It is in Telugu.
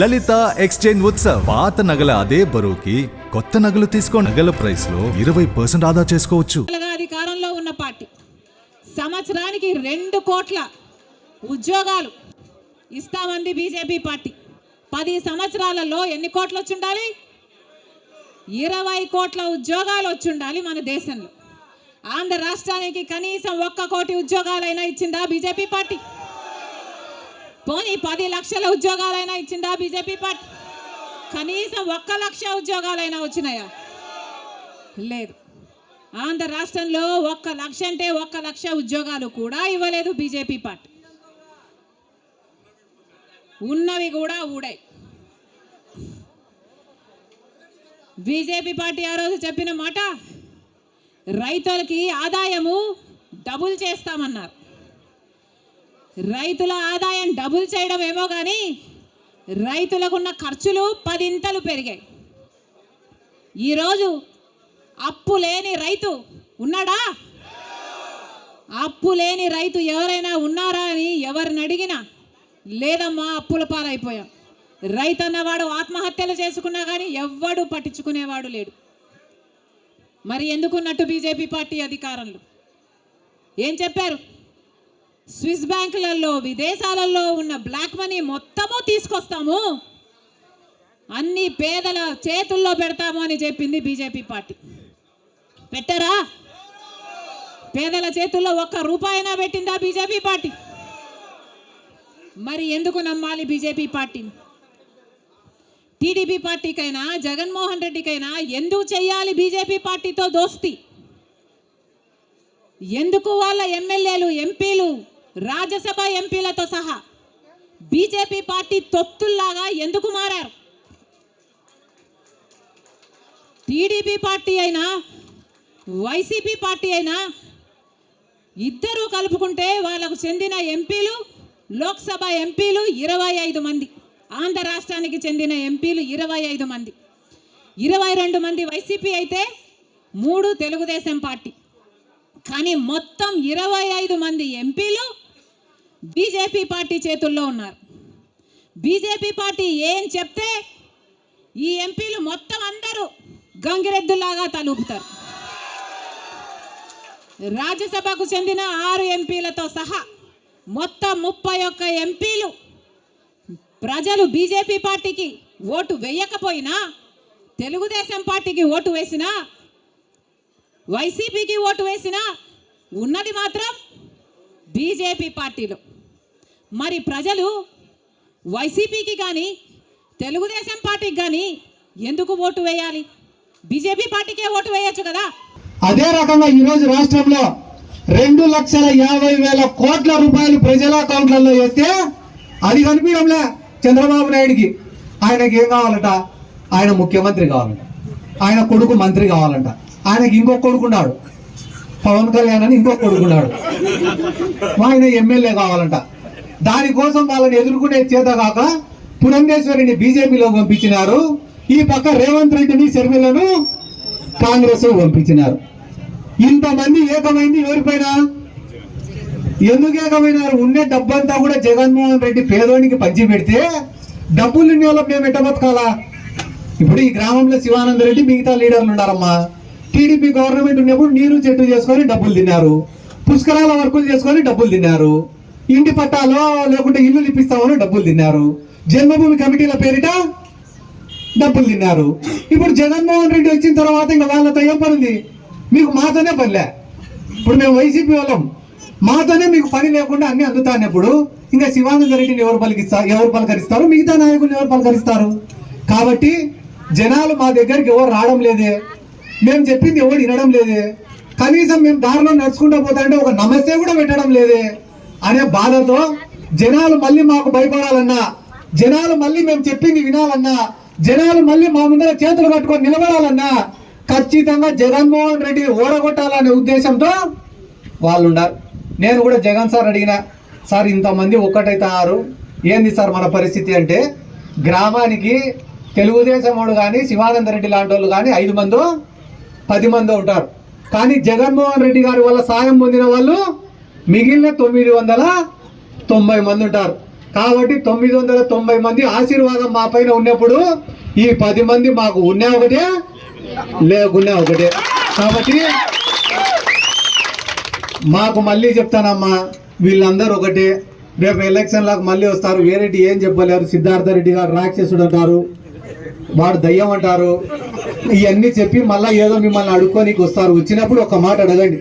లలిత ఎక్స్చేంజ్ ఉత్సవ్. పాత నగల అదే బరువుకి కొత్త నగలు తీసుకో. నగల ప్రైస్ లో 20% ఆదా చేసుకోవచ్చు. అధికారంలో ఉన్న పార్టీ సంవత్సరానికి 2 కోట్ల ఉద్యోగాలు ఇస్తామంది బీజేపీ పార్టీ. 10 సంవత్సరాలలో ఎన్ని కోట్లు వచ్చి ఉండాలి? 20 కోట్ల ఉద్యోగాలు వచ్చి ఉండాలి మన దేశంలో. ఆంధ్ర రాష్ట్రానికి కనీసం 1 కోటి ఉద్యోగాలైనా ఇచ్చిందా బీజేపీ పార్టీ? పోనీ 10 లక్షల ఉద్యోగాలైనా ఇచ్చిందా బీజేపీ పార్టీ? కనీసం 1 లక్ష ఉద్యోగాలైనా వచ్చినాయా? లేదు. ఆంధ్ర రాష్ట్రంలో 1 లక్ష అంటే 1 లక్ష ఉద్యోగాలు కూడా ఇవ్వలేదు బీజేపీ పార్టీ. ఉన్నవి కూడా ఊడాయి. బీజేపీ పార్టీ ఆ రోజు చెప్పిన మాట, రైతులకి ఆదాయము డబుల్ చేస్తామన్నారు. రైతుల ఆదాయం డబుల్ చేయడం ఏమో కానీ రైతులకున్న ఖర్చులు 10 ఇంతలు పెరిగాయి. ఈరోజు అప్పు లేని రైతు ఉన్నాడా? అప్పు లేని రైతు ఎవరైనా ఉన్నారా అని ఎవరిని అడిగినా లేదమ్మా, అప్పుల పాలైపోయాం. రైతు అన్నవాడు ఆత్మహత్యలు చేసుకున్నా కానీ ఎవ్వడు పట్టించుకునేవాడు లేడు. మరి ఎందుకున్నట్టు బీజేపీ పార్టీ అధికారంలో ఏం చెప్పారు? స్విస్ బ్యాంకులలో విదేశాలలో ఉన్న బ్లాక్ మనీ మొత్తము తీసుకొస్తాము, అన్ని పేదల చేతుల్లో పెడతాము అని చెప్పింది బీజేపీ పార్టీ. పెట్టారా? పేదల చేతుల్లో 1 రూపాయైనా పెట్టిందా బీజేపీ పార్టీ? మరి ఎందుకు నమ్మాలి బీజేపీ పార్టీని? టీడీపీ పార్టీకైనా జగన్మోహన్ రెడ్డికైనా ఎందుకు చెయ్యాలి బీజేపీ పార్టీతో దోస్తి? ఎందుకు వాళ్ళ ఎమ్మెల్యేలు, ఎంపీలు, రాజ్యసభ ఎంపీలతో సహా బీజేపీ పార్టీ తొత్తుల్లాగా ఎందుకు మారారు? టీడీపీ పార్టీ అయినా వైసీపీ పార్టీ అయినా ఇద్దరూ కలుపుకుంటే వాళ్ళకు చెందిన ఎంపీలు, లోక్సభ ఎంపీలు 25 మంది. ఆంధ్ర రాష్ట్రానికి చెందిన ఎంపీలు 25 మంది. 22 మంది వైసీపీ అయితే 3 తెలుగుదేశం పార్టీ. కానీ మొత్తం 25 మంది ఎంపీలు బీజేపీ పార్టీ చేతుల్లో ఉన్నారు. బీజేపీ పార్టీ ఏం చెప్తే ఈ ఎంపీలు మొత్తం అందరూ గంగిరెద్దులాగా తలూపుతారు. రాజ్యసభకు చెందిన 6 ఎంపీలతో సహా మొత్తం 31 ఎంపీలు ప్రజలు బీజేపీ పార్టీకి ఓటు వేయకపోయినా, తెలుగుదేశం పార్టీకి ఓటు వేసినా, వైసీపీకి ఓటు వేసినా ఉన్నది మాత్రం బీజేపీ పార్టీలో. మరి ప్రజలు వైసీపీకి కానీ తెలుగుదేశం పార్టీకి కానీ ఎందుకు ఓటు వేయాలి? బీజేపీ పార్టీకే ఓటు వేయచ్చు కదా. అదే రకంగా ఈరోజు రాష్ట్రంలో 2,50,000 కోట్ల రూపాయలు ప్రజల అకౌంట్లలో వేస్తే అది కనిపించడంలే చంద్రబాబు నాయుడికి. ఆయనకి ఏం కావాలట? ఆయన ముఖ్యమంత్రి కావాలంట, ఆయన కొడుకు మంత్రి కావాలంట, ఆయనకి ఇంకొక కొడుకున్నాడు పవన్ కళ్యాణ్ అని, ఇంకొక కొడుకున్నాడు, ఆయన ఎమ్మెల్యే కావాలంట. దానికోసం వాళ్ళని ఎదుర్కొనే చేత కాక పురంధేశ్వరిని బీజేపీలో పంపించినారు. ఈ పక్క రేవంత్ రెడ్డిని, షర్మిలను కాంగ్రెస్ పంపించినారు. ఇంతమంది ఏకమైంది ఎవరిపైన? ఎందుకు ఏకమైనారు? ఉండే డబ్బంతా కూడా జగన్మోహన్ రెడ్డి పేదోనికి పంచి పెడితే డబ్బులు ఇన్ని వాళ్ళకి మేము ఎట్ట బతకాలా? ఇప్పుడు ఈ గ్రామంలో శివానంద రెడ్డి మిగతా లీడర్లు ఉన్నారమ్మా. టీడీపీ గవర్నమెంట్ ఉన్నప్పుడు నీరు చెట్టు చేసుకొని డబ్బులు తిన్నారు, పుష్కరాల వర్కులు చేసుకొని డబ్బులు తిన్నారు, ఇంటి పట్టాలో లేకుంటే ఇల్లు ఇప్పిస్తామని డబ్బులు తిన్నారు, జన్మభూమి కమిటీల పేరిట డబ్బులు తిన్నారు. ఇప్పుడు జగన్మోహన్ రెడ్డి వచ్చిన తర్వాత ఇంకా వాళ్ళతో ఏం పనుంది? మీకు మాతోనే పనిలే. ఇప్పుడు మేము వైసీపీ వాళ్ళం, మాతోనే మీకు పని లేకుండా అన్ని అందుతానప్పుడు ఇంకా శివానంద రెడ్డిని ఎవరు పలకరిస్తారు? మిగతా నాయకులు ఎవరు పలకరిస్తారు? కాబట్టి జనాలు మా దగ్గరికి ఎవరు రావడం లేదే, మేము చెప్పింది ఎవరు వినడం లేదే, కనీసం మేము దారిలో నడుచుకుంటూ పోతాంటే ఒక నమస్తే కూడా పెట్టడం లేదే అనే బాధతో జనాలు మళ్ళీ మాకు భయపడాలన్నా, జనాలు మళ్ళీ మేము చెప్పింది వినాలన్నా, జనాలు మళ్ళీ మా ముందర చేతులు కట్టుకొని నిలబడాలన్నా ఖచ్చితంగా జగన్మోహన్ రెడ్డి ఓడగొట్టాలనే ఉద్దేశంతో వాళ్ళు ఉన్నారు. నేను కూడా జగన్ సార్ అడిగిన, సార్ ఇంతమంది ఒక్కటైతున్నారు, ఏంది సార్ మన పరిస్థితి అంటే, గ్రామానికి తెలుగుదేశం వాడు కానీ శివానంద రెడ్డి లాంటి వాళ్ళు కానీ 5 మందో 10 మందో ఉంటారు. కానీ జగన్మోహన్ రెడ్డి గారి వల్ల సాయం పొందిన వాళ్ళు మిగిలిన 990 మంది ఉంటారు. కాబట్టి 990 మంది ఆశీర్వాదం మా పైన ఉన్నప్పుడు ఈ 10 మంది మాకు ఉన్నా ఒకటే లేకున్నా ఒకటే. కాబట్టి మాకు మళ్ళీ చెప్తానమ్మా, వీళ్ళందరూ ఒకటే. రేపు ఎలక్షన్లకు మళ్ళీ వస్తారు, వేరేటి ఏం చెప్పలేరు. సిద్ధార్థ రెడ్డి గారు రాక్షసుడు అంటారు, వాడు దయ్యం అంటారు. ఇవన్నీ చెప్పి మళ్ళీ ఏదో మిమ్మల్ని అడుక్కోనికి వస్తారు. వచ్చినప్పుడు ఒక మాట అడగండి,